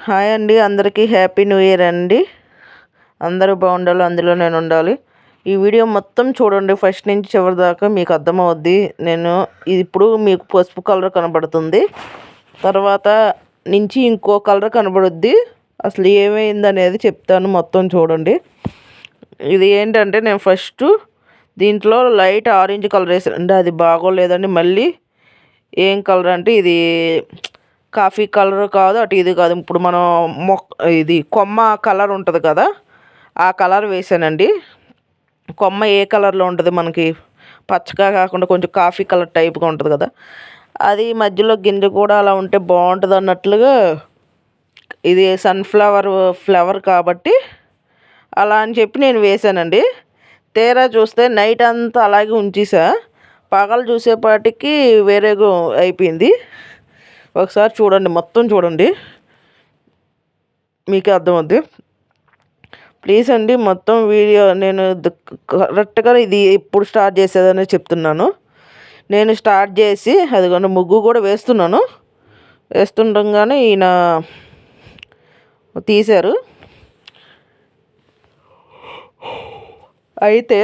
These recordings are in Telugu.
హాయ్ అండి, అందరికీ హ్యాపీ న్యూ ఇయర్ అండి. అందరూ బాగుండాలి, అందులో నేను ఉండాలి. ఈ వీడియో మొత్తం చూడండి, ఫస్ట్ నుంచి చివరి దాకా మీకు అర్థమవుద్ది. ఇప్పుడు మీకు పసుపు కలర్ కనబడుతుంది, తర్వాత నుంచి ఇంకో కలర్ కనబడుద్ది. అసలు ఏమైంది అనేది చెప్తాను, మొత్తం చూడండి. ఇది ఏంటంటే నేను ఫస్ట్ దీంట్లో లైట్ ఆరెంజ్ కలర్ వేసానండి, అది బాగోలేదండి. మళ్ళీ ఏం కలర్ అంటే ఇది కాఫీ కలర్ కాదు, అటు ఇది కాదు. ఇప్పుడు మనం ఇది కొమ్మ కలర్ ఉంటుంది కదా, ఆ కలర్ వేసానండి. కొమ్మ ఏ కలర్లో ఉంటుంది మనకి, పచ్చగా కాకుండా కొంచెం కాఫీ కలర్ టైప్గా ఉంటుంది కదా, అది మధ్యలో గింజ కూడా అలా ఉంటే బాగుంటుంది అన్నట్లుగా. ఇది ఫ్లవర్ కాబట్టి అలా అని చెప్పి నేను వేసానండి. తీరా చూస్తే నైట్ అంతా అలాగే ఉంచేసా, పగలు చూసేపాటికి వేరేగా అయిపోయింది. ఒకసారి చూడండి, మొత్తం చూడండి, మీకే అర్థమవుద్ది. ప్లీజ్ అండి, మొత్తం వీడియో నేను కరెక్ట్గా ఇది ఎప్పుడు స్టార్ట్ చేసేదని చెప్తున్నాను. నేను స్టార్ట్ చేసి అదిగోండి ముగ్గు కూడా వేస్తుండగానే ఈయన తీశారు. అయితే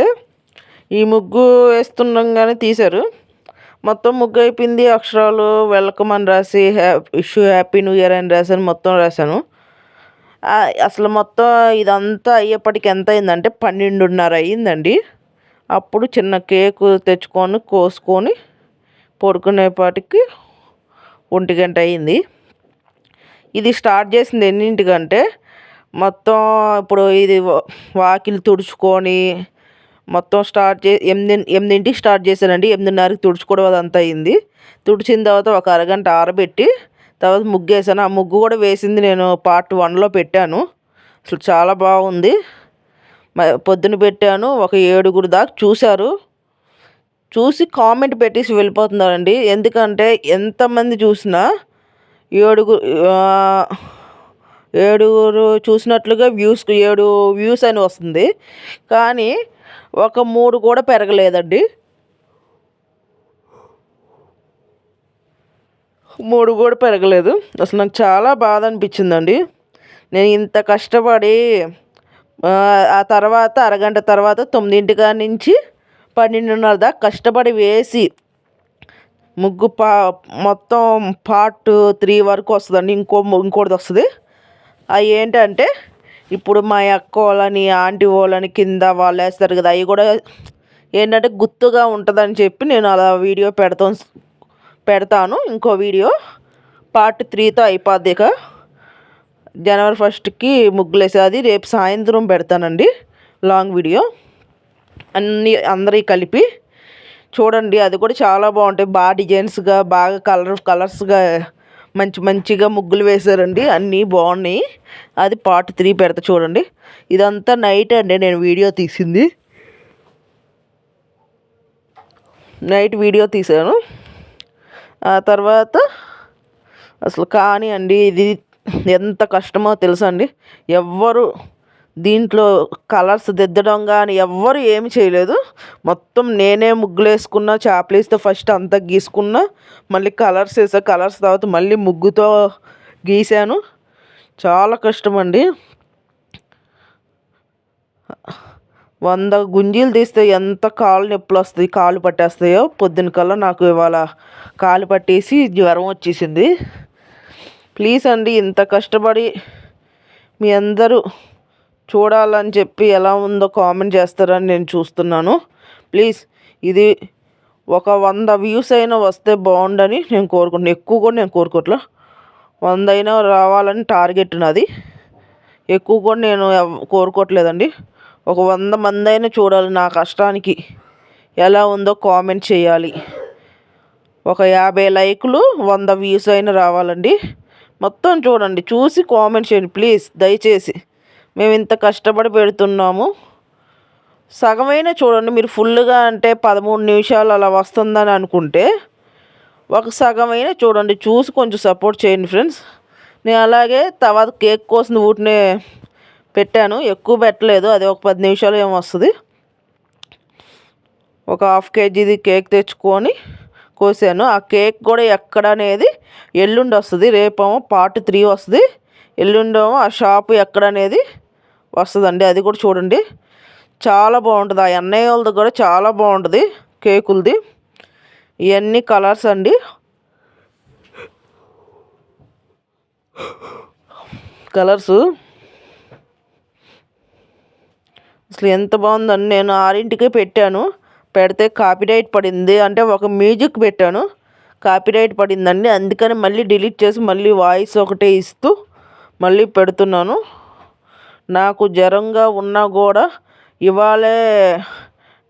ఈ ముగ్గు వేస్తుండగానే తీశారు. మొత్తం ముగ్గు అయిపోయింది. అక్షరాలు వెల్కమ్ అని రాసి హ్యాపీ న్యూ ఇయర్ అని రాశాను, మొత్తం రాశాను. అసలు మొత్తం ఇదంతా అయ్యేప్పటికి ఎంత అయిందంటే 12:30 అయ్యిందండి. అప్పుడు చిన్న కేకు తెచ్చుకొని కోసుకొని పడుకునేపాటికి 1 గంట అయ్యింది. ఇది స్టార్ట్ చేసింది ఎన్నింటికంటే, మొత్తం ఇప్పుడు ఇది వాకిలి తుడుచుకొని మొత్తం స్టార్ట్ 8ంటికి స్టార్ట్ చేశానండి. 8:30కి తుడుచుకోవడం అదంతా అయింది. తుడిచిన తర్వాత ఒక అరగంట ఆరబెట్టి తర్వాత ముగ్గు వేసాను. ఆ ముగ్గు కూడా వేసింది నేను పార్ట్ 1లో పెట్టాను. అసలు చాలా బాగుంది. పొద్దున పెట్టాను, ఒక 7గురు దాకా చూశారు. చూసి కామెంట్ పెట్టేసి వెళ్ళిపోతున్నారండి. ఎందుకంటే ఎంతమంది చూసినా 7గురు చూసినట్లుగా 7 వ్యూస్ అని వస్తుంది, కానీ ఒక 3 కూడా పెరగలేదండి. 3 కూడా పెరగలేదు. అసలు నాకు చాలా బాధ అనిపించిందండి. నేను ఇంత కష్టపడి ఆ తర్వాత అరగంట తర్వాత 9 నుంచి 12:30 దాకా కష్టపడి వేసి ముగ్గు మొత్తం పార్ట్ 3 వరకు వస్తుందండి. ఇంకోటిది వస్తుంది. అవి ఏంటంటే ఇప్పుడు మా అక్క వాళ్ళని, ఆంటీ వాళ్ళని కింద వాళ్ళు వేస్తారు కదా, అవి కూడా ఏంటంటే గుర్తుగా ఉంటుందని చెప్పి నేను అలా వీడియో పెడతాను. ఇంకో వీడియో పార్ట్ 3తో అయిపోద్ది. ఇక జనవరి 1కి ముగ్గులు వేసేది రేపు సాయంత్రం పెడతానండి, లాంగ్ వీడియో అందరికీ కలిపి చూడండి. అది కూడా చాలా బాగుంటాయి, బాగా డిజైన్స్గా, బాగా కలర్స్గా మంచిగా ముగ్గులు వేశారండి, అన్నీ బాగున్నాయి. అది పార్ట్ 3 పెడతా చూడండి. ఇదంతా నైట్ అండి నేను నైట్ వీడియో తీశాను. ఆ తర్వాత అసలు కానీ అండి ఇది ఎంత కష్టమో తెలుసా అండి. ఎవ్వరు దీంట్లో కలర్స్ దిద్దడం కానీ ఎవ్వరు ఏమి చేయలేదు. మొత్తం నేనే ముగ్గులు వేసుకున్నా, చాప్లేస్తో ఫస్ట్ అంతా గీసుకున్నా, మళ్ళీ కలర్స్ వేసా, కలర్స్ తర్వాత మళ్ళీ ముగ్గుతో గీసాను. చాలా కష్టం అండి. 100 గుంజీలు తీస్తే ఎంత కాలు నొప్పులు వస్తాయి, కాలు పట్టేస్తాయో. పొద్దున కల్లా నాకు ఇవాళ కాలు పట్టేసి జ్వరం వచ్చేసింది. ప్లీజ్ అండి, ఇంత కష్టపడి మీ అందరూ చూడాలని చెప్పి ఎలా ఉందో కామెంట్ చేస్తారని నేను చూస్తున్నాను. ప్లీజ్ ఇది ఒక 100 వ్యూస్ అయినా వస్తే బాగుండని నేను కోరుకుంటున్నాను. ఎక్కువ కూడా నేను కోరుకోవట్లా, 100 అయినా రావాలని టార్గెట్ నాది. ఎక్కువ కూడా నేను కోరుకోవట్లేదండి. ఒక 100 మంది అయినా చూడాలి నా కష్టానికి. ఎలా ఉందో కామెంట్ చేయాలి. ఒక 50 లైకులు, 100 వ్యూస్ అయినా రావాలండి. మొత్తం చూడండి, చూసి కామెంట్ చేయండి ప్లీజ్, దయచేసి. మేము ఇంత కష్టపడి పెడుతున్నాము. సగమైనా చూడండి. మీరు ఫుల్గా అంటే 13 నిమిషాలు అలా వస్తుందని అనుకుంటే ఒక సగమైనా చూడండి, చూసి కొంచెం సపోర్ట్ చేయండి ఫ్రెండ్స్. నేను అలాగే తర్వాత కేక్ కోసం ఊటినే పెట్టాను, ఎక్కువ పెట్టలేదు. అది ఒక 10 నిమిషాలు ఏమో వస్తుంది. ఒక 1/2 kg కేక్ తెచ్చుకొని కోసాను. ఆ కేక్ కూడా ఎక్కడ అనేది ఎల్లుండి వస్తుంది. రేపేమో పార్ట్ 3 వస్తుంది, ఎల్లుండేమో ఆ షాపు ఎక్కడ అనేది వస్తుందండి. అది కూడా చూడండి, చాలా బాగుంటుంది. ఆ అన్నయ్య వాళ్ళది కూడా చాలా బాగుంటుంది కేకులది. ఇవన్నీ కలర్స్ అండి, కలర్సు అసలు ఎంత బాగుందండి. నేను 6కే పెట్టాను, పెడితే కాపీరైట్ పడింది. అంటే ఒక మ్యూజిక్ పెట్టాను, కాపీరైట్ పడిందండి. అందుకని మళ్ళీ డిలీట్ చేసి మళ్ళీ వాయిస్ ఒకటే ఇస్తూ మళ్ళీ పెడుతున్నాను. నాకు జ్వరంగా ఉన్నా కూడా ఇవాళే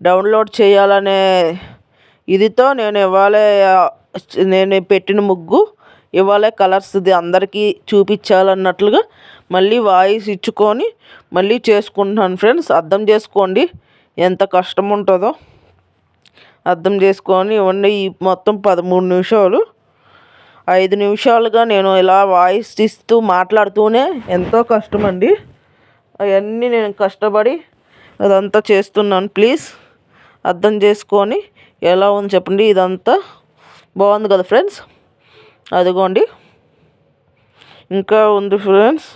డౌన్లోడ్ చేయాలనే ఇదితో నేను పెట్టిన ముగ్గు ఇవాళే కలర్స్ది అందరికీ చూపించాలన్నట్లుగా మళ్ళీ వాయిస్ ఇచ్చుకొని మళ్ళీ చేసుకుంటున్నాను ఫ్రెండ్స్. అర్థం చేసుకోండి ఎంత కష్టం ఉంటుందో, అర్థం చేసుకొని ఇవ్వండి. ఈ మొత్తం 13 నిమిషాలు, 5 నిమిషాలుగా నేను ఇలా వాయిస్ ఇస్తూ మాట్లాడుతూనే ఎంతో కష్టం అండి. అవన్నీ నేను కష్టపడి అదంతా చేస్తున్నాను. ప్లీజ్ అర్థం చేసుకొని ఎలా ఉంది చెప్పండి. ఇదంతా బాగుంది కదా ఫ్రెండ్స్, అదిగోండి ఇంకా ఉంది ఫ్రెండ్స్.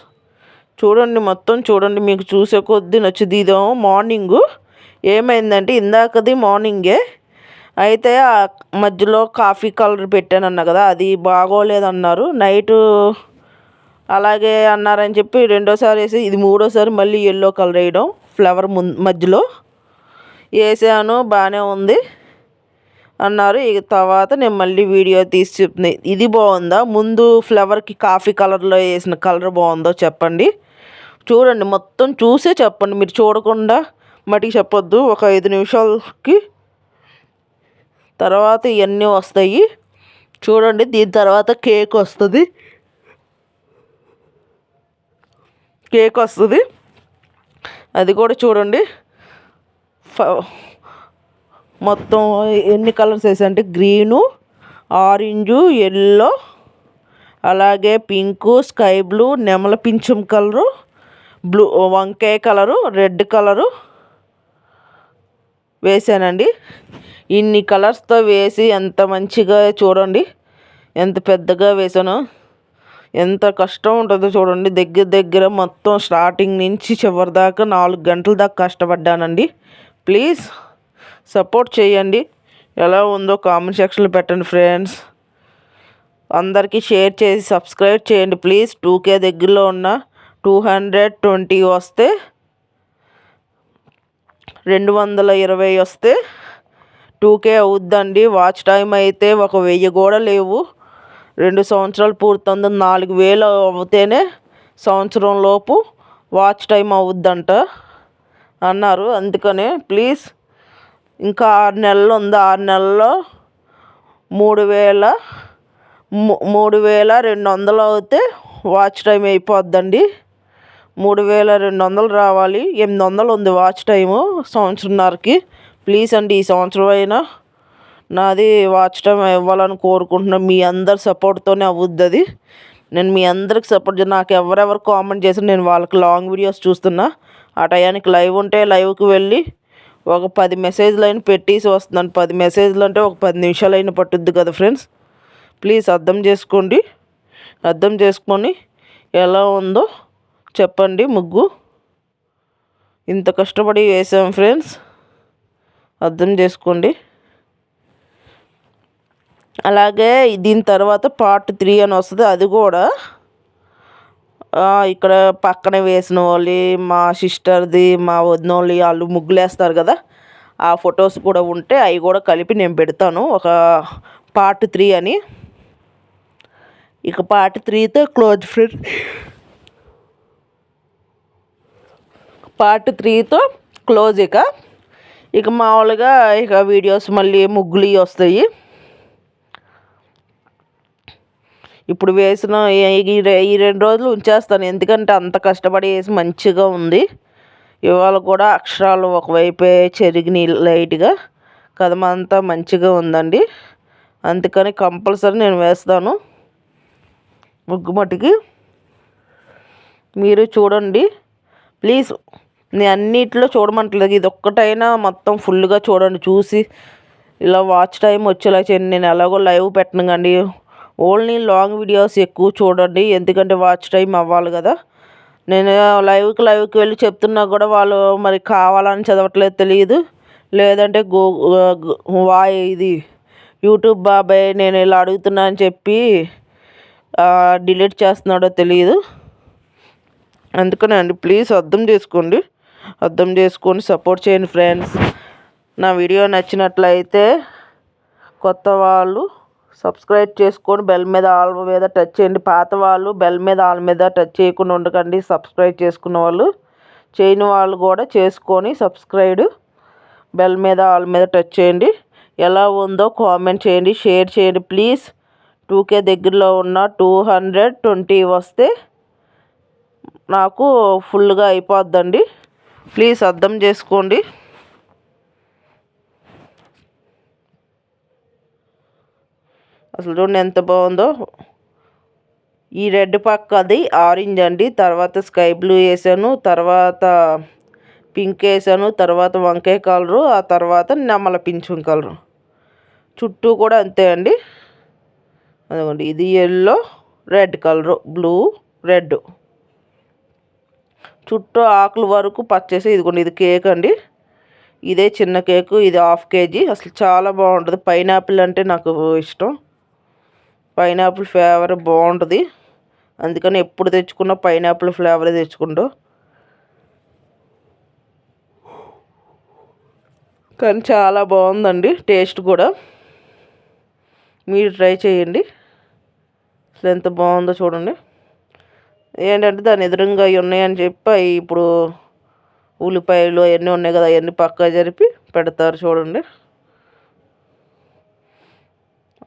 చూడండి, మొత్తం చూడండి, మీకు చూసే కొద్దీ నచ్చుది. ఇదేమో మార్నింగు. ఏమైందంటే ఇందాకది మార్నింగే అయితే ఆ మధ్యలో కాఫీ కలర్ పెట్టానన్నా కదా, అది బాగోలేదన్నారు. నైటు అలాగే అన్నారని చెప్పి రెండోసారి వేసి ఇది మూడోసారి మళ్ళీ ఎల్లో కలర్ వేయడం, ఫ్లవర్ మధ్యలో వేసాను, బాగానే ఉంది అన్నారు. ఇక తర్వాత నేను మళ్ళీ వీడియో తీసి చెప్తున్నాయి, ఇది బాగుందా, ముందు ఫ్లవర్కి కాఫీ కలర్లో వేసిన కలర్ బాగుందో చెప్పండి. చూడండి, మొత్తం చూసే చెప్పండి, మీరు చూడకుండా మటుకు చెప్పొద్దు. ఒక 5 నిమిషాలకి తర్వాత ఇవన్నీ వస్తాయి చూడండి. దీని తర్వాత కేక్ వస్తుంది, అది కూడా చూడండి. మొత్తం ఎన్ని కలర్స్ వేసాయంటే గ్రీను, ఆరెంజు, ఎల్లో, అలాగే పింకు, స్కై బ్లూ, నెమల పింఛం కలరు, బ్లూ, వంకాయ కలరు, రెడ్ కలరు వేసానండి. ఇన్ని కలర్స్తో వేసి ఎంత మంచిగా చూడండి, ఎంత పెద్దగా వేసానో, ఎంత కష్టం ఉంటుందో చూడండి. దగ్గర మొత్తం స్టార్టింగ్ నుంచి చివరి దాకా 4 గంటల దాకా కష్టపడ్డానండి. ప్లీజ్ సపోర్ట్ చేయండి. ఎలా ఉందో కామెంట్ సెక్షన్లో పెట్టండి ఫ్రెండ్స్. అందరికీ షేర్ చేసి సబ్స్క్రైబ్ చేయండి ప్లీజ్. 2K దగ్గరలో ఉన్న 220 వస్తే, 220 వస్తే 2K అవుద్దండి. వాచ్ టైం అయితే 1000 కూడా లేవు. 2 సంవత్సరాలు పూర్తయింది, 4000 అవుతేనే సంవత్సరం లోపు వాచ్ టైం అవుద్దంట అన్నారు. అందుకనే ప్లీజ్ ఇంకా 6 నెలలు ఉంది, 6 నెలల్లో 3200 అవుతే వాచ్ టైం అయిపోద్దండి. 3200 రావాలి, 800 ఉంది వాచ్ టైము సంవత్సరంన్నరకి. ప్లీజ్ అండి, ఈ సంవత్సరం అయినా నాది వాచ్ టైం ఇవ్వాలని కోరుకుంటున్నాను. మీ అందరి సపోర్ట్తోనే అవుద్ది అది. నేను మీ అందరికి సపోర్ట్ నాకు ఎవరెవరు కామెంట్ చేసి నేను వాళ్ళకి లాంగ్ వీడియోస్ చూస్తున్నా. ఆ టయానికి లైవ్ ఉంటే లైవ్కి వెళ్ళి ఒక 10 మెసేజ్లు అయినా పెట్టేసి వస్తున్నాను. 10 మెసేజ్లు అంటే ఒక 10 నిమిషాలు అయినా పట్టుద్ది కదా ఫ్రెండ్స్. ప్లీజ్ అర్థం చేసుకోండి, అర్థం చేసుకొని ఎలా ఉందో చెప్పండి. ముగ్గు ఇంత కష్టపడి వేసాం ఫ్రెండ్స్, అర్థం చేసుకోండి. అలాగే దీని తర్వాత పార్ట్ 3 అని వస్తుంది. అది కూడా ఇక్కడ పక్కన వేసిన వాళ్ళు, మా సిస్టర్ది, మా వదిన వాళ్ళు ముగ్గులు వేస్తారు కదా, ఆ ఫొటోస్ కూడా ఉంటే అవి కూడా కలిపి నేను పెడతాను ఒక పార్ట్ 3 అని. ఇక పార్ట్ 3తో క్లోజ్ ఫ్రెండ్స్. పార్ట్ 3తో క్లోజ్. ఇక మామూలుగా ఇక వీడియోస్ మళ్ళీ ముగ్గులు వస్తాయి. ఇప్పుడు వేసిన ఈ 2 రోజులు ఉంచేస్తాను, ఎందుకంటే అంత కష్టపడి వేసి మంచిగా ఉంది. ఇవాళ కూడా అక్షరాలు ఒకవైపే చెరిగినాయి లైట్గా, కదమంతా మంచిగా ఉందండి. అందుకని కంపల్సరీ నేను వేస్తాను ముగ్గు మట్టుకి. మీరు చూడండి ప్లీజ్. నేను అన్నిట్లో చూడమంటలేదు, ఇది ఒక్కటైనా మొత్తం ఫుల్గా చూడండి. చూసి ఇలా వాచ్ టైం వచ్చేలా చేయండి. నేను ఎలాగో లైవ్ పెట్టను కండి, ఓన్లీ లాంగ్ వీడియోస్ ఎక్కువ చూడండి, ఎందుకంటే వాచ్ టైం అవ్వాలి కదా. నేను లైవ్కి వెళ్ళి చెప్తున్నా కూడా వాళ్ళు మరి కావాలని చదవట్లేదు తెలియదు, లేదంటే ఇది యూట్యూబ్ బాబాయ్ నేను ఇలా అడుగుతున్నా అని చెప్పి డిలీట్ చేస్తున్నాడో తెలియదు. అందుకనే అండి, ప్లీజ్ అర్థం చేసుకొని సపోర్ట్ చేయండి ఫ్రెండ్స్. నా వీడియో నచ్చినట్లయితే కొత్త వాళ్ళు సబ్స్క్రైబ్ చేసుకొని బెల్ మీద ఆల్ మీద టచ్ చేయండి. పాత వాళ్ళు బెల్ మీద ఆల్ మీద టచ్ చేయకుండా ఉండకండి. సబ్స్క్రైబ్ చేసుకున్న వాళ్ళు, చేయని వాళ్ళు కూడా చేసుకొని సబ్స్క్రైబ్ బెల్ మీద ఆల్ మీద టచ్ చేయండి. ఎలా ఉందో కామెంట్ చేయండి, షేర్ చేయండి ప్లీజ్. 2K దగ్గరలో ఉన్న 220 వస్తే నాకు ఫుల్గా అయిపోద్దండి. ప్లీజ్ అర్థం చేసుకోండి. అసలు చూడండి ఎంత బాగుందో. ఈ రెడ్ పక్క అది ఆరెంజ్ అండి, తర్వాత స్కై బ్లూ వేసాను, తర్వాత పింక్ వేసాను, తర్వాత వంకాయ కలరు, ఆ తర్వాత నెమల పింఛం కలరు. చుట్టూ కూడా అంతే అండి. అదిగోండి, ఇది yellow, red colour, blue, red. చుట్టూ ఆకుల వరకు పచ్చేసి. ఇదిగోండి, ఇది కేక్ అండి. ఇదే చిన్న కేకు, ఇది 1/2 kg. అసలు చాలా బాగుంటుంది. పైనాపిల్ అంటే నాకు ఇష్టం. పైనాపిల్ ఫ్లేవర్ బాగుంటుంది, అందుకని ఎప్పుడు తెచ్చుకున్నా పైనాపిల్ ఫ్లేవరే తెచ్చుకుంటాం. కానీ చాలా బాగుందండి టేస్ట్ కూడా. మీరు ట్రై చేయండి. అసలు ఎంత బాగుందో చూడండి. ఏంటంటే దాని ఎదురుగా ఉన్నాయని చెప్పి ఇప్పుడు ఉల్లిపాయలు అవన్నీ ఉన్నాయి కదా, అవన్నీ పక్కా జరిపి పెడతారు చూడండి.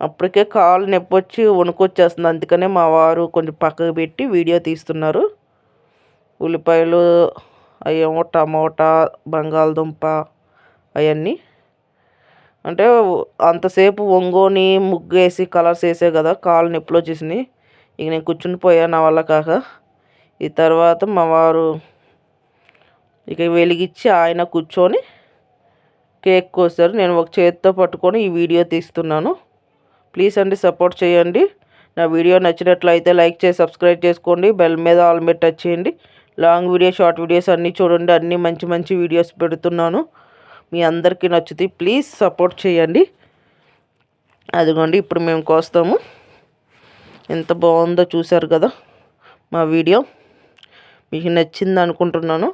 అప్పటికే కాలు నొప్పి వచ్చి వణుకొచ్చేస్తుంది, అందుకనే మా వారు కొంచెం పక్కకు పెట్టి వీడియో తీస్తున్నారు. ఉల్లిపాయలు, అవేమో టమోటా, బంగాళదుంప అవన్నీ. అంటే అంతసేపు ఒంగోని ముగ్గేసి కలర్స్ వేసే కదా, కాలు నొప్పులు వచ్చేసినాయి. ఇక నేను కూర్చుని పోయాను నా వల్ల కాక. ఈ తర్వాత మా వారు ఇక వెలిగించి ఆయన కూర్చొని కేక్ కోసారు. నేను ఒక చేతితో పట్టుకొని ఈ వీడియో తీస్తున్నాను. ప్లీజ్ అండి సపోర్ట్ చేయండి. నా వీడియో నచ్చినట్లయితే లైక్ చేసి సబ్స్క్రైబ్ చేసుకోండి. బెల్ మీద ఆల్ మీద టచ్ చేయండి. లాంగ్ వీడియో, షార్ట్ వీడియోస్ అన్నీ చూడండి. అన్నీ మంచి మంచి వీడియోస్ పెడుతున్నాను, మీ అందరికీ నచ్చుతాయి. ప్లీజ్ సపోర్ట్ చేయండి. అదిగోండి, ఇప్పుడు మేము కోస్తాము. ఎంత బాగుందో చూసారు కదా మా వీడియో. మీకు నచ్చింది అనుకుంటున్నాను.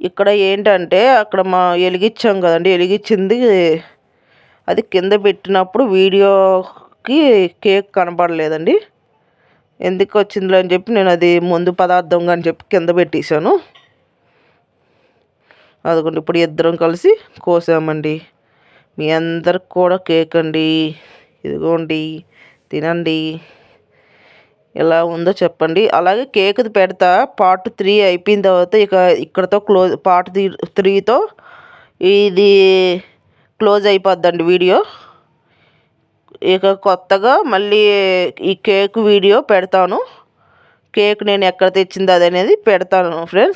ఇక్కడ ఏంటంటే అక్కడ వెలిగించాం కదండి, వెలిగించింది అది కింద పెట్టినప్పుడు వీడియోకి కేక్ కనపడలేదండి. ఎందుకు వచ్చిందిలే అని చెప్పి నేను అది ముందు పదార్థంగా అని చెప్పి కింద పెట్టేశాను. అదిగోండి, ఇప్పుడు ఇద్దరం కలిసి కోసామండి. మీ అందరికి కూడా కేక్ అండి. ఇదిగోండి, తినండి. ఎలా ఉందో చెప్పండి. అలాగే కేక్ది పెడతా. పార్ట్ 3 అయిపోయిన తర్వాత ఇక ఇక్కడతో క్లోజ్. పార్ట్ 3తో ఇది క్లోజ్ అయిపోద్దండి వీడియో. ఇక కొత్తగా మళ్ళీ ఈ కేక్ వీడియో పెడతాను. కేక్ నేను ఎక్కడ తెచ్చింది అది అనేది పెడతాను ఫ్రెండ్స్.